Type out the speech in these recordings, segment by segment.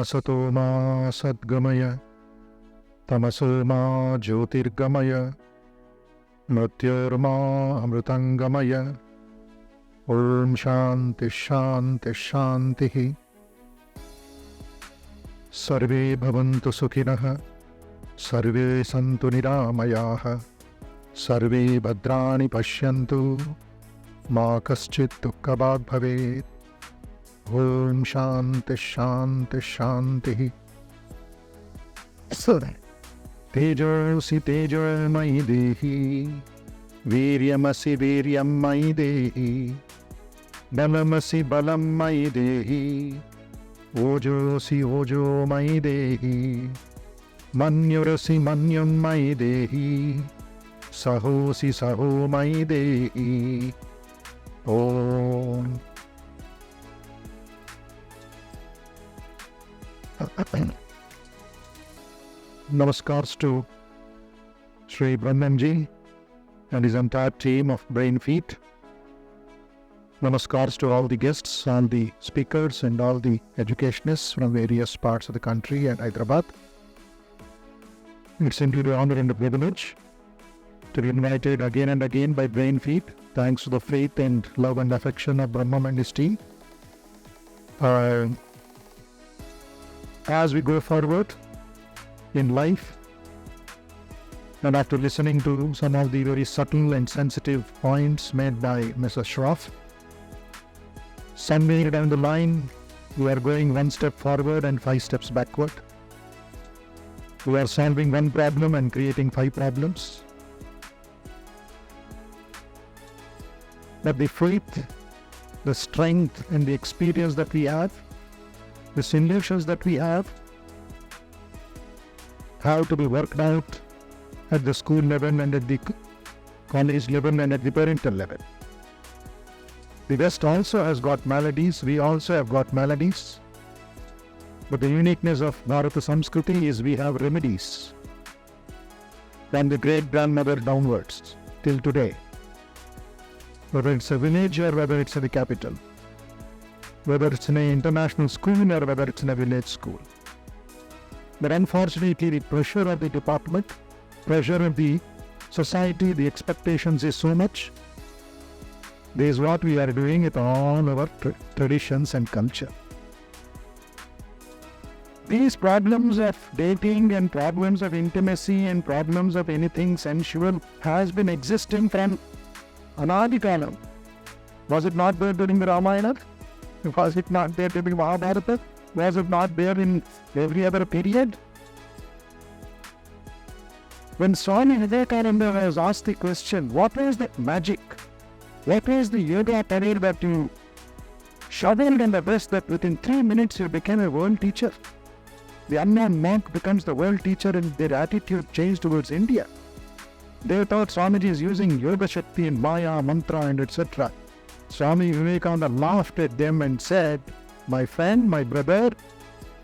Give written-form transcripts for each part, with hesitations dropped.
Asato ma sadgamaya, tamaso ma jyotirgamaya, mrityurma amrutangamaya. Om Shanti Shanti Shanti. Sarve bhavantu sukhinah, sarve santu niramayah, sarve bhadrani pashyantu, ma kaschit dukkhabhag bhavet. Om Shanti Shanti Shanti. Tejosi tejomai dehi, viryamasi viryamai dehi, balamasi balamai dehi, ojosi ojomai dehi, manyurasi manyamai dehi, sahosi sahomai dehi. Om. Namaskars to Sri Bodhamayananda Ji and his entire team of BRAINFEED. Namaskars to all the guests, all the speakers and all the educationists from various parts of the country and Hyderabad. It's indeed an honor and a privilege to be invited again and again by BRAINFEED, thanks to the faith and love and affection of Brahma and his team. As we go forward in life, and after listening to some of the very subtle and sensitive points made by Mr. Shroff, somewhere down the line, we are going one step forward and 5 steps backward. We are solving one problem and creating 5 problems. But the faith, the strength and the experience that we have, the solutions that we have to be worked out at the school level and at the college level and at the parental level. The West also has got maladies, we also have got maladies. But the uniqueness of Bharata Samskriti is we have remedies from the great-grandmother downwards till today. Whether it's a village or whether it's the capital. Whether it's in an international school or whether it's in a village school. But unfortunately, the pressure of the department, pressure of the society, the expectations is so much. This is what we are doing with all our traditions and culture. These problems of dating and problems of intimacy and problems of anything sensual has been existing from Anadi Kalam. Was it not there during the Ramayana? Was it not there during Mahabharata? Was it not there in every other period? When Swami Vivekananda was asked the question, what is that magic? What is the yoga career that you shoveled in the West that within 3 minutes you became a world teacher? The unknown monk becomes the world teacher and their attitude changed towards India. They thought Swamiji is using Yoga Shakti and Maya, Mantra and etc. Swami Vivekananda laughed at them and said, my friend, my brother,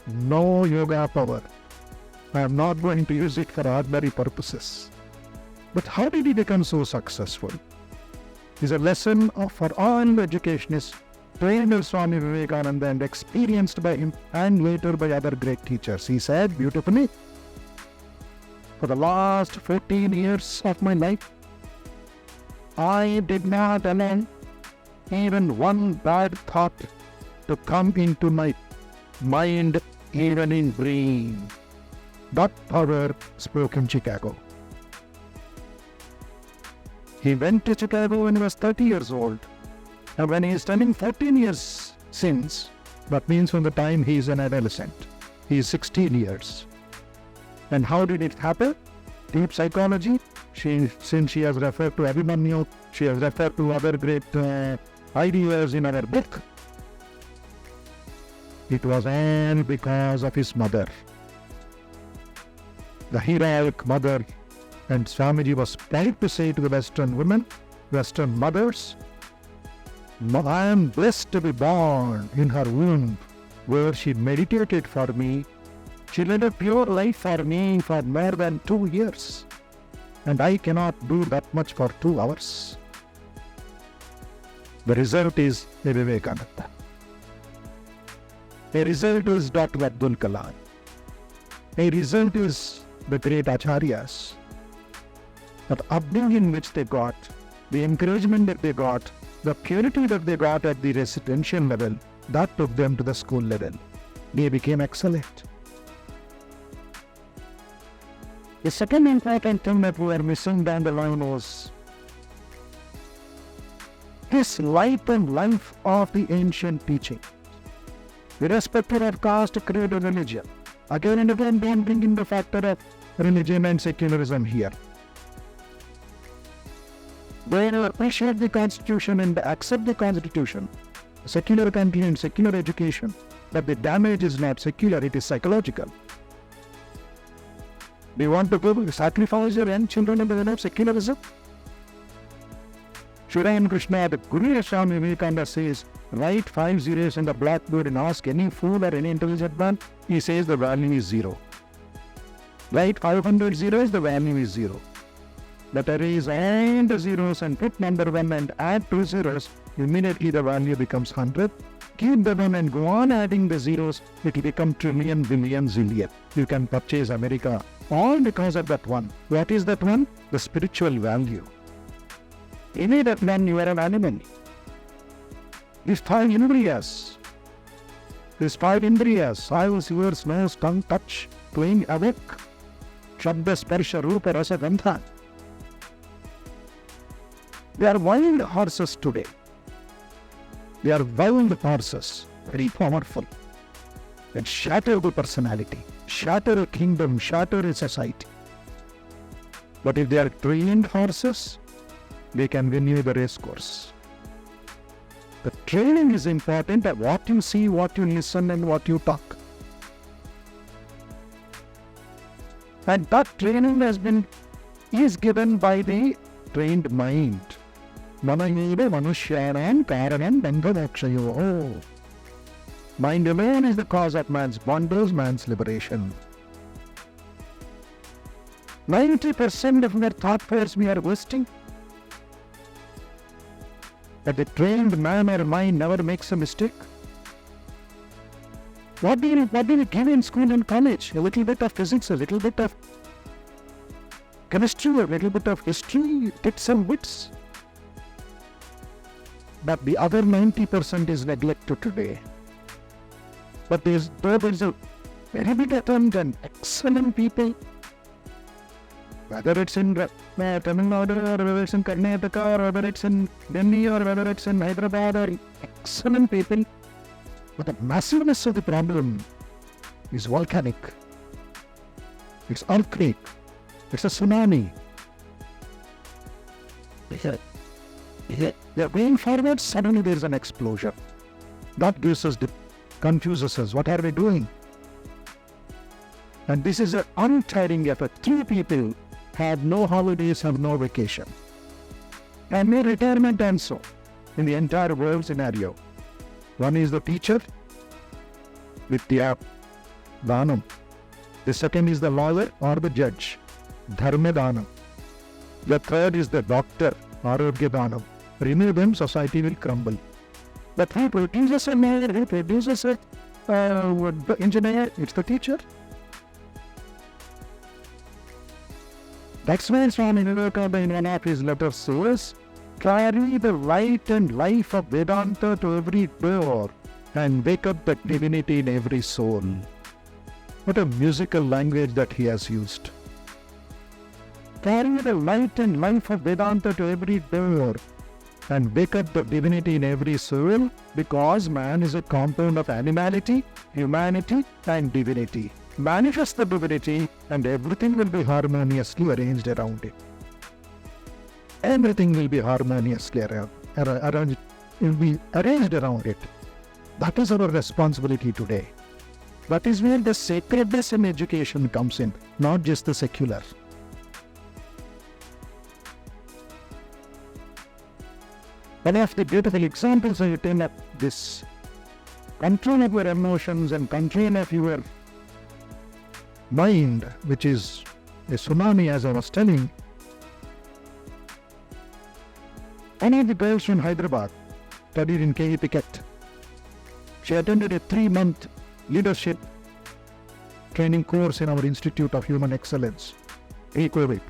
no yoga power. I am not going to use it for ordinary purposes. But how did he become so successful? It's a lesson for all educationists trained by Swami Vivekananda and experienced by him and later by other great teachers. He said beautifully, for the last 14 years of my life, I did not allow even one bad thought to come into my mind, even in dream. That power spoke in Chicago. He went to Chicago when he was 30 years old. And when he is turning 14 years since, that means from the time he is an adolescent. He is 16 years. And how did it happen? Deep psychology. Since she has referred to Abhimanyu, she has referred to other great ideas in her book. It was all because of his mother. The heroic mother. And Swamiji was proud to say to the Western women, Western mothers, I am blessed to be born in her womb, where she meditated for me. She led a pure life for me for more than 2 years. And I cannot do that much for 2 hours. The result is a Vivekananda. A result is Dr. Abdul Kalam. A result is the great Acharyas. The upbringing which they got, the encouragement that they got, the purity that they got at the residential level, that took them to the school level. They became excellent. The second important thing that we are missing down the line was this life and life of the ancient teaching, irrespective of caste, creed, or religion. Again and again, they bring in the factor of religion and secularism here. They appreciate the Constitution and accept the Constitution, secular country and secular education, but the damage is not secular, it is psychological. Do you want to go sacrifice your young children in the name of secularism? Sri Krishna, the Guru Swami Vivekananda says, write 5 zeros in the blackboard and ask any fool or any intelligent man, he says the value is 0. Write 500 zeros, the value is 0. But erase and the zeros and put number 1 and add 2 zeros, immediately the value becomes 100. Keep the 1 and go on adding the zeros, it will become trillion, billion, zillion. You can purchase America all because of that one. What is that one? The spiritual value. In that one, you are an animal. These 5 indriyas, eyes, ears, nose, tongue, touch, playing awake, shabda, sparsha, rupa, rasa, gandha. They are wild horses today. They are wild horses, very powerful. And shatter the personality, shatter a kingdom, shatter a society. But if they are trained horses, they can win you the race course. The training is important at what you see, what you listen, and what you talk. And that training is given by the trained mind. Manayeva manushyanam karanam bandhadakshayo. Mind alone is the cause of man's bondage, man's liberation. 90% of their thought pairs we are wasting. That the trained man or mind never makes a mistake. What do you give in school and college? A little bit of physics, a little bit of chemistry, a little bit of history, bits and bits. But the other 90% is neglected today. But there is a very big attempt and excellent people, whether it's in Tamil Nadu or whether it's in Karnataka or whether it's in Delhi or whether it's in Hyderabad, or excellent people. But the massiveness of the problem is volcanic. It's earthquake. It's a tsunami. They're going forward, suddenly there's an explosion. That confuses us. What are we doing? And this is an untiring effort. 3 people have no holidays, have no vacation. And no retirement also in the entire world scenario. One is the teacher, Vidya Dhanam. The second is the lawyer or the judge, Dharma Dhanam. The third is the doctor, Arogya Dhanam. Remove them, society will crumble. But who produces a lawyer, who produces an engineer? It's the teacher. That's why Swami Vivekananda in one of his letters says, carry the light and life of Vedanta to every door and wake up the divinity in every soul. What a musical language that he has used. Carry the light and life of Vedanta to every door and wake up the divinity in every soul, because man is a compound of animality, humanity and divinity. Manifest the divinity and everything will be harmoniously arranged around it. Everything will be harmoniously arranged around it. That is our responsibility today. That is where the sacredness in education comes in, not just the secular. One of the beautiful examples I tell of this control of your emotions and control of your mind, which is a tsunami, as I was telling. One of the girls from Hyderabad studied in K.E. Pickett. She attended a 3-month leadership training course in our Institute of Human Excellence, equivalent.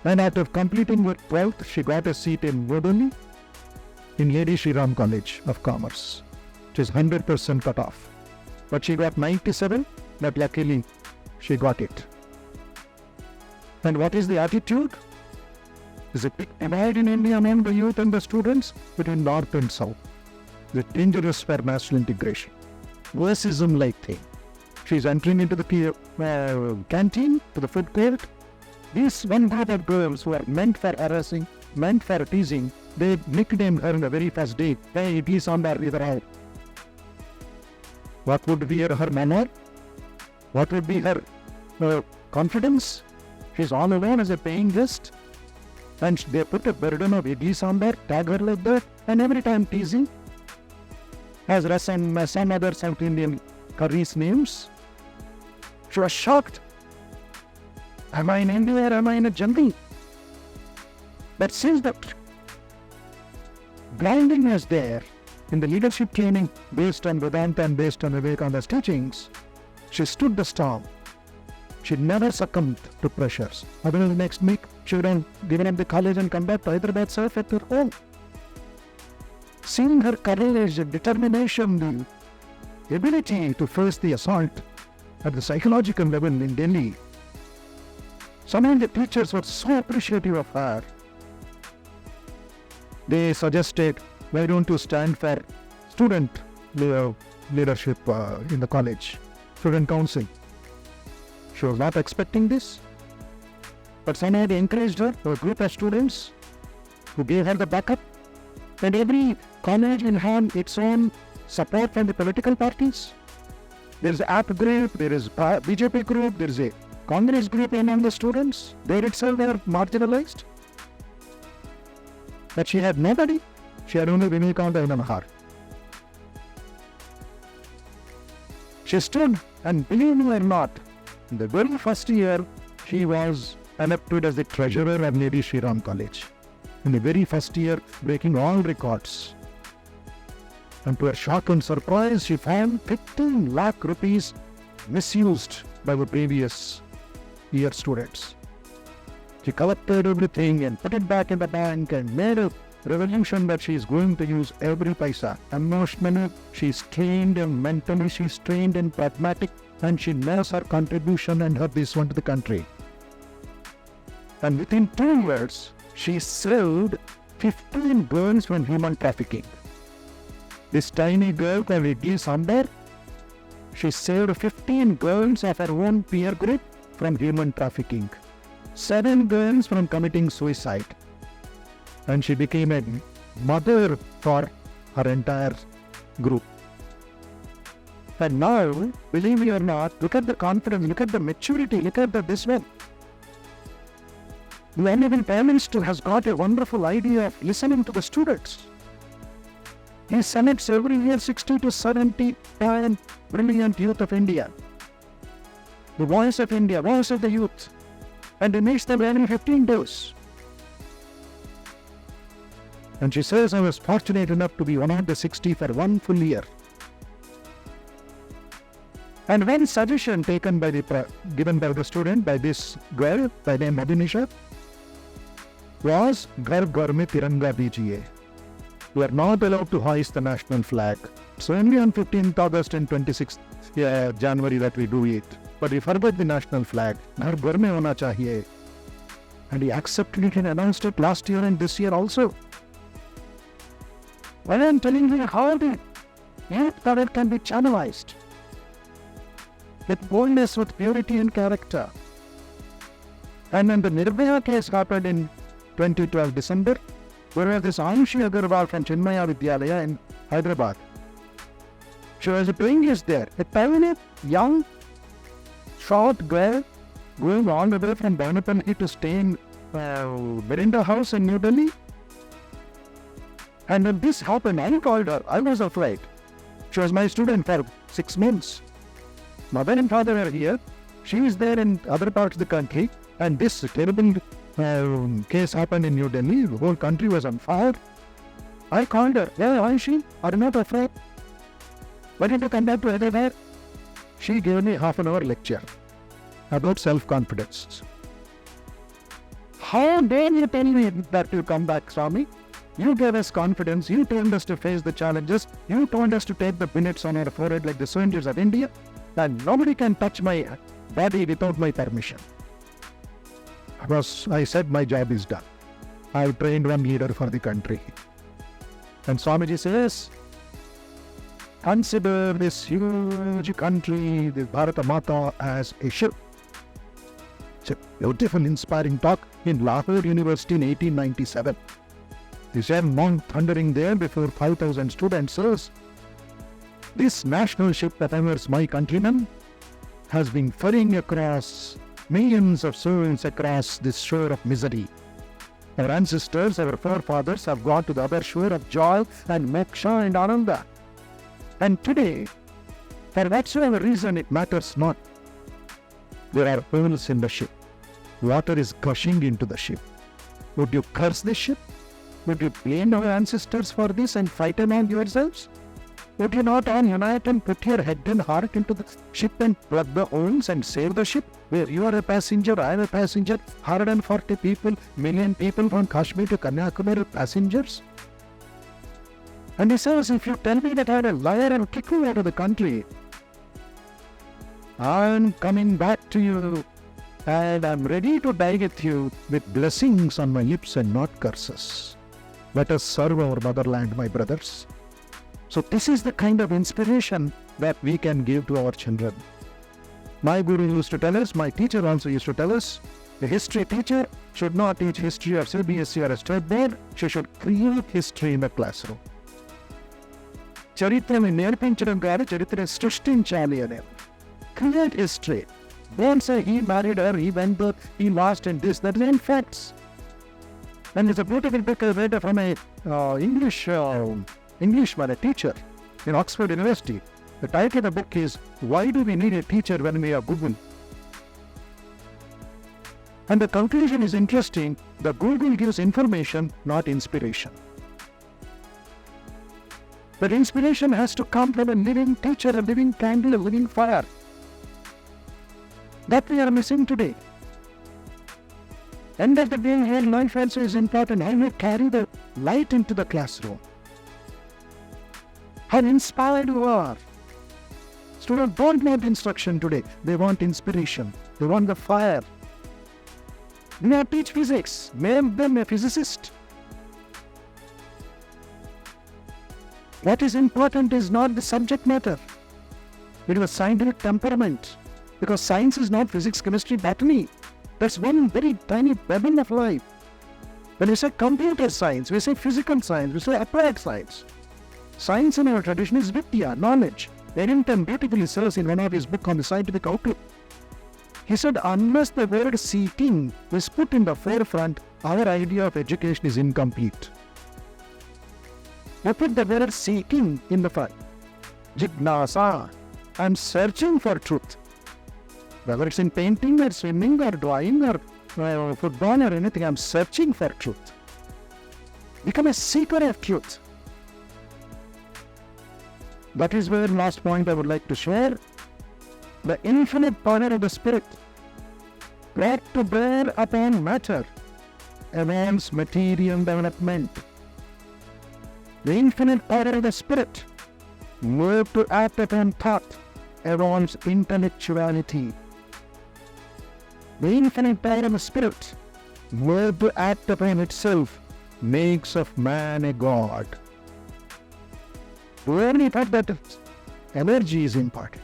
And after completing her 12th, she got a seat in New Delhi in Lady Shri Ram College of Commerce, which is 100% cut off. But she got 97, but luckily she got it. And what is the attitude? There's a big divide in India among the youth and the students between North and South. The dangerous for national integration. Racism-like thing. She's entering into the canteen, to the food court. These one-hearted girls who are meant for harassing, meant for teasing, they nicknamed her in the very first day, "Hey, it is on the river." What would be her manner? What would be her confidence? She's all alone as a paying guest. And they put a burden of idlis on there, tag her like that, and every time teasing. As some other South Indian curries names. She was shocked. Am I in India or am I in a jungle? But since that grounding was there in the leadership training based on Vedanta and based on Vivekananda's teachings, she stood the storm. She never succumbed to pressures. Otherwise, the next week, she would have given up the college and come back to Hyderabad surf at her home. Seeing her courage, determination, the ability to face the assault at the psychological level in Delhi, some of the teachers were so appreciative of her. They suggested, why don't you stand for student leadership in the college, student council. She was not expecting this, but somehow they encouraged her, a group of students who gave her the backup. And every college will have its own support from the political parties. There is an APP group, there is a BJP group, there is a Congress group among the students. There itself they are marginalized. But she had nobody. She had only Vivekananda in her heart. She stood, and believe me or not, in the very first year, she was elected as the treasurer at Lady Shri Ram College. In the very first year, breaking all records. And to her shock and surprise, she found 15 lakh rupees misused by the previous year students. She collected everything and put it back in the bank and made a revolution that she is going to use every paisa. Emotionally, she is trained, and mentally she is trained and pragmatic, and she knows her contribution and her this one to the country. And within 2 years, she saved 15 girls from human trafficking. This tiny girl can reduce somewhere. She saved 15 girls of her own peer group from human trafficking. 7 girls from committing suicide. And she became a mother for her entire group. And now, believe me or not, look at the confidence, look at the maturity, look at this one. When even Prime Minister has got a wonderful idea of listening to the students. He selects every year 60 to 70 brilliant youth of India. The voice of India, voice of the youth. And he makes them every 15 days. And she says, I was fortunate enough to be one of the 60 for one full year. And when suggestion taken by given by the student, by this girl, by name Madhunisha, was Ghar Ghar Mein Tiranga Dijiye. We are not allowed to hoist the national flag. So only on 15th August and 26th January that we do it. But we forgot the national flag. Ghar Ghar Mein hona chahiye. And he accepted it and announced it last year and this year also. When I am telling you how the youth current can be channelized with boldness, with purity and character. And when the Nirbhaya case happened in 2012 December, where this Ayushi Agarwal from Chinmaya Vidyalaya in Hyderabad. She was doing this there. A tiny, young, short girl going all the way from Banapalli to stay in Verinda house in New Delhi. And when this happened, I called her. I was afraid. She was my student for 6 months. Mother and father were here. She was there in other parts of the country. And this terrible case happened in New Delhi. The whole country was on fire. I called her. Yeah, Ayushi, are you not afraid? When did you come back to Hyderabad? She gave me half an hour lecture about self-confidence. How dare you tell me that you come back, Swami? You gave us confidence, you told us to face the challenges, you told us to take the minutes on our forehead like the soldiers of India, and nobody can touch my body without my permission. Because I said my job is done. I've trained one leader for the country. And Swamiji says, consider this huge country, the Bharata Mata, as a ship. It's a beautiful, inspiring talk in Lahore University in 1897. The same monk thundering there before 5,000 students says, this national ship that honors my countrymen has been ferrying across millions of souls across this shore of misery. Our ancestors, our forefathers have gone to the other shore of joy and moksha and ananda. And today, for whatsoever reason it matters not, there are pearls in the ship. Water is gushing into the ship. Would you curse this ship? Would you blame our ancestors for this and fight among yourselves? Would you not all unite and put your head and heart into the ship and plug the holes and save the ship? Where you are a passenger, I am a passenger, 140 people, million people from Kashmir to Kanyakumari are passengers. And he says, if you tell me that I am a liar and kick you out of the country, I am coming back to you and I am ready to die with you with blessings on my lips and not curses. Let us serve our motherland, my brothers. So this is the kind of inspiration that we can give to our children. My guru used to tell us, my teacher also used to tell us, the history teacher should not teach history or CBSE or a state board, she should create history in the classroom. Charitram నేర్పించడం కాదు, చరిత్ర సృష్టించాలి అనేది. Create history. Don't say he married her, he went there, he lost and this, that is in facts. And it's a beautiful book I read from a Englishman, a teacher in Oxford University. The title of the book is, Why Do We Need a Teacher When We Are Google? And the conclusion is interesting. The Google gives information, not inspiration. But inspiration has to come from a living teacher, a living candle, a living fire. That we are missing today. End of the day, here life also is important. How we carry the light into the classroom. How inspired you are. Students don't want instruction today. They want inspiration. They want the fire. We have to teach physics. Make them a physicist. What is important is not the subject matter. It is a scientific temperament. Because science is not physics, chemistry, botany. That's one very tiny pebble of life. When we say computer science, we say physical science, we say applied science. Science in our tradition is vidya, knowledge. Eddington beautifully says in one of his books on the scientific outlook, he said, unless the word seeking is put in the forefront, our idea of education is incomplete. We put the word seeking in the front. Jignasa. I'm searching for truth. Whether it's in painting or swimming or drawing or football or anything, I'm searching for truth. Become a seeker of truth. That is where last point I would like to share. The infinite power of the Spirit, brought to bear upon matter, advance material development. The infinite power of the Spirit, moved to act upon thought, advance intellectuality. The infinite power of the Spirit, moved to act upon itself, makes of man a god. Whoever thought that energy is important.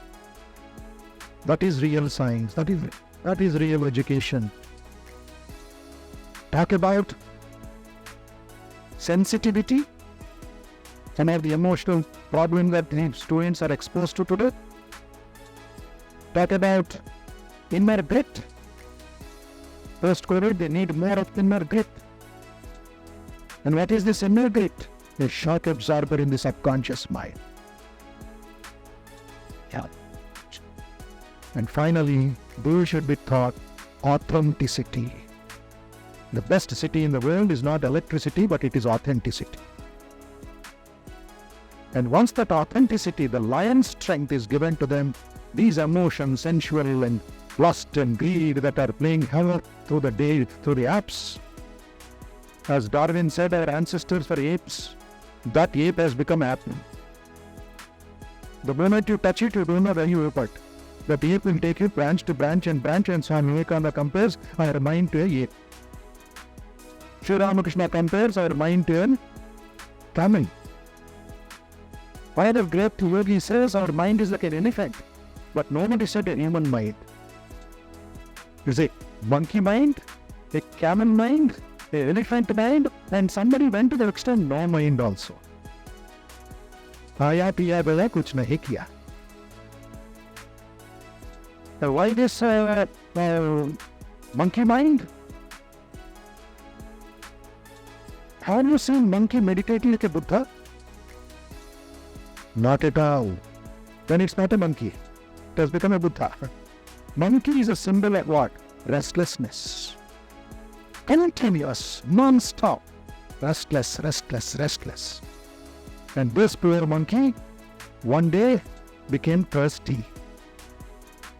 That is real science. That is real education. Talk about sensitivity. Some of the emotional problems that the students are exposed to today. Talk about inner grit. Post-COVID, they need more of inner grit. And what is this inner grit? A shock absorber in the subconscious mind. Yeah. And finally, there should be taught authenticity. The best city in the world is not electricity, but it is authenticity. And once that authenticity, the lion's strength is given to them, these emotions, sensual and lust and greed that are playing havoc through the day, through the apes. As Darwin said, our ancestors were apes. That ape has become ape. The moment you touch it, you don't know where you are. That ape will take you branch to branch, and Swami Vivekananda compares our mind to a ape. Sri Ramakrishna compares our mind to a camel. While of great yogi says our mind is like an elephant, but nobody said a human mind. You say monkey mind, a camel mind, an elephant mind, and somebody went to the extent no mind also. Aaya piya bela kuch nahi kiya. Why this monkey mind? Have you seen monkey meditating like a Buddha? Not at all. Then it's not a monkey. It has become a Buddha. Monkey is a symbol of what? Restlessness. Continuous, non-stop. Restless, restless, restless. And this poor monkey one day became thirsty.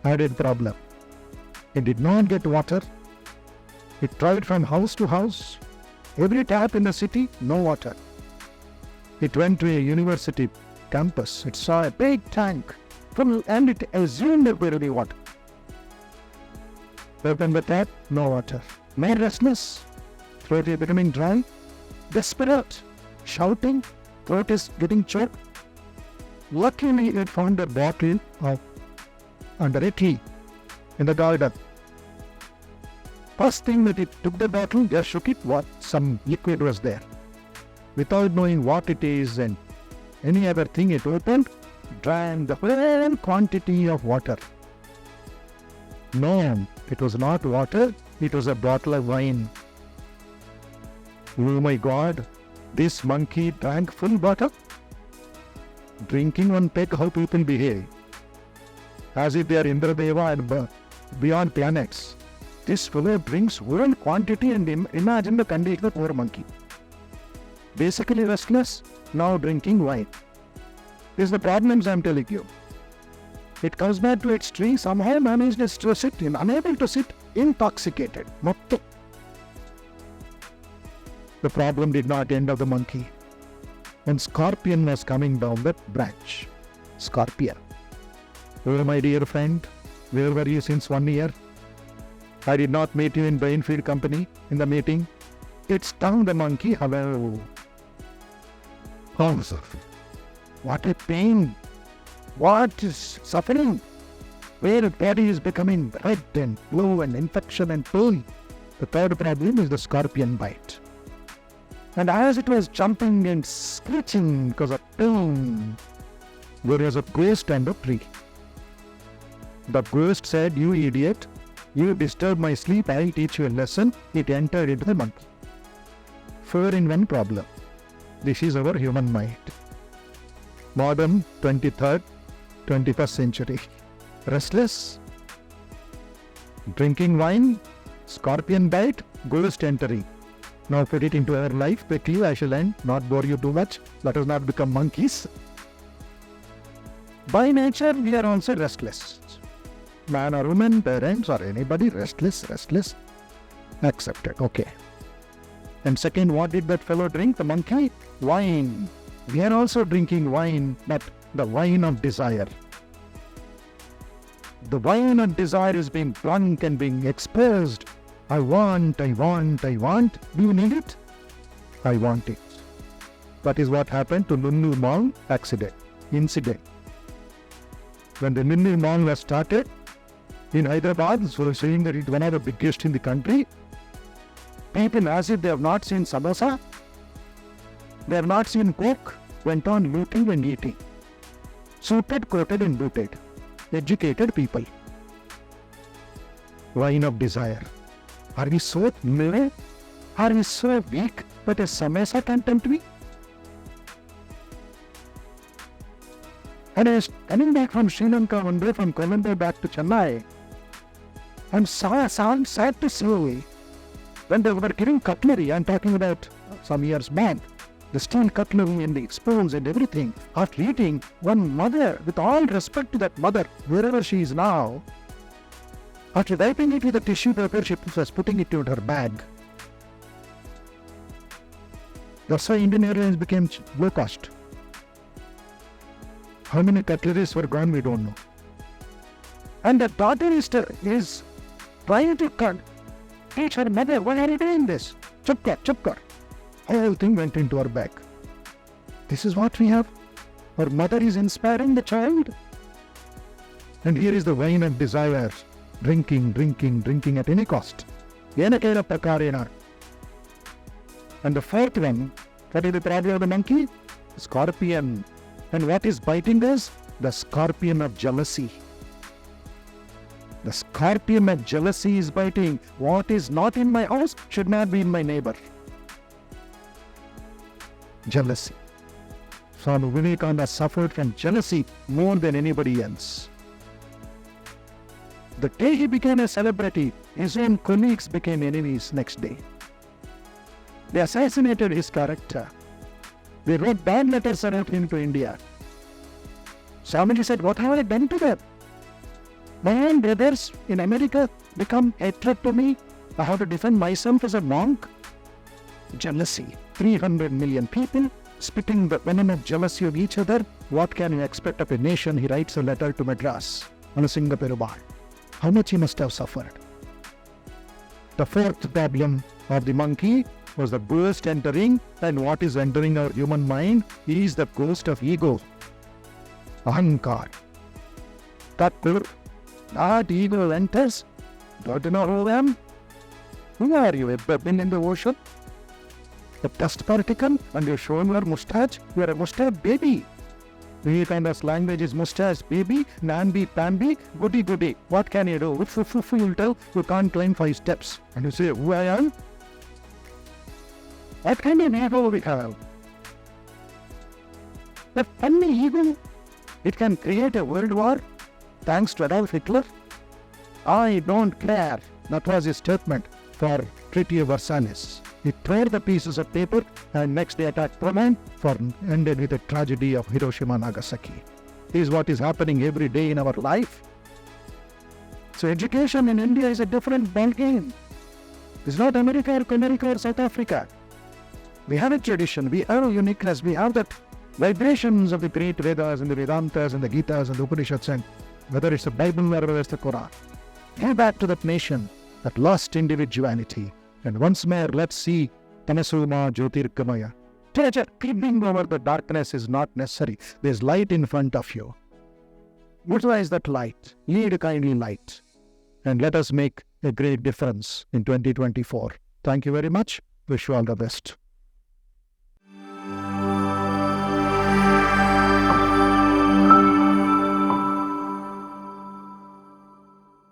Had a problem. It did not get water. It tried from house to house. Every tap in the city, no water. It went to a university campus. It saw a big tank and it assumed there will be water. Opened the tap, no water. Made restless, throat is becoming dry, desperate, shouting, throat is getting choked. Luckily, it found a bottle under a tree in the garden. First thing that it took the bottle, just shook it, some liquid was there. Without knowing what it is and any other thing, it opened, drank the whole quantity of water. No, it was not water, it was a bottle of wine. Oh my God, this monkey drank full bottle? Drinking one peg, how people behave. As if they are Indradeva and beyond planets. This fellow drinks whole quantity and imagine the condition of the poor monkey. Basically restless, now drinking wine. This is the problems I am telling you. It comes back to its tree, somehow manages to sit, unable to sit, intoxicated. Motto. The problem did not end of the monkey. When scorpion was coming down that branch. Scorpion. Oh my dear friend, where were you since 1 year? I did not meet you in BRAINFEED company in the meeting. It stung the monkey. Hello. Oh, what a pain. What is suffering? Where the body is becoming red and blue and infection and pain. The third problem is the scorpion bite. And as it was jumping and screeching because of pain, there was a ghost and a tree. The ghost said, "You idiot, you disturb my sleep, I'll teach you a lesson." It entered into the monkey. 4-in-1 problem. This is our human mind. Modern 23rd, 21st century. Restless, drinking wine, scorpion bite, ghost entering. Now put it into our life quickly. I shall end, not bore you too much. Let us not become monkeys. By nature, we are also restless. Man or woman, parents or anybody, restless. Accepted, okay. And second, what did that fellow drink, the monkey? Wine. We are also drinking wine, but the wine of desire. The wine of desire is being drunk and being exposed. I want. Do you need it? I want it. That is what happened to Lunlu Mall incident. When the Lunlu Mall was started in Hyderabad, so saying that it's one of the biggest in the country, people as if they have not seen samosa, they have not seen coke, went on looting and eating. Suited, coated and booted. Educated people. Wine of desire. Are we so mere? Are we so weak that a samosa can tempt me? And I was coming back from Sri Lanka one day, from Colombo back to Chennai. I'm sad to say, when they were giving cutlery, I'm talking about some years back, the steel cutlery and the spoons and everything. After eating, one mother, with all respect to that mother, wherever she is now, after wiping it with a tissue paper, she was putting it in her bag. That's why Indian Airlines became low cost. How many cutleries were gone, we don't know. And the daughter is trying to teach her mother, why are you doing this? Chup kar. Whole thing went into her bag. This is what we have. Her mother is inspiring the child. And here is the wine of desire. Drinking at any cost. And the fourth one, what is the problem of the monkey? Scorpion. And what is biting us? The scorpion of jealousy. The scorpion of jealousy is biting. What is not in my house should not be in my neighbor. Jealousy. Swami Vivekananda suffered from jealousy more than anybody else. The day he became a celebrity, his own colleagues became enemies next day. They assassinated his character. They wrote bad letters about him to India. Swamiji said, what have I done to them? My own brothers in America become a threat to me. I have to defend myself as a monk. Jealousy. 300 million people spitting the venom of jealousy of each other. What can you expect of a nation? He writes a letter to Madras on a Singapore. How much he must have suffered. The fourth problem of the monkey was the ghost entering, and what is entering our human mind is the ghost of ego. Ahankar. That ego enters. Don't you know who I am? Who are you? A baby in the ocean? A dust particle? And you're showing your mustache? You're a mustache baby. The kind of language is mustache baby, namby-pamby, goody-goody. What can you do? You'll tell you can't climb 5 steps. And you say, who I am? What kind of ego we have? The funny ego, it can create a world war thanks to Adolf Hitler. I don't care. That was his statement for Treaty of Versailles. He tore the pieces of paper and next day attacked Poland, ended with the tragedy of Hiroshima and Nagasaki. This is what is happening every day in our life. So education in India is a different ballgame. It's not America or South Africa. We have a tradition, we have a uniqueness, we have that vibrations of the great Vedas and the Vedantas and the Gitas and the Upanishads, and whether it's the Bible or whether it's the Quran. Go back to that nation, that lost individuality. And once more, let's see Tamasoma Jyotirgamaya. Peeping over the darkness is not necessary. There's light in front of you. Utilize that light. Lead a kindly light. And let us make a great difference in 2024. Thank you very much. Wish you all the best.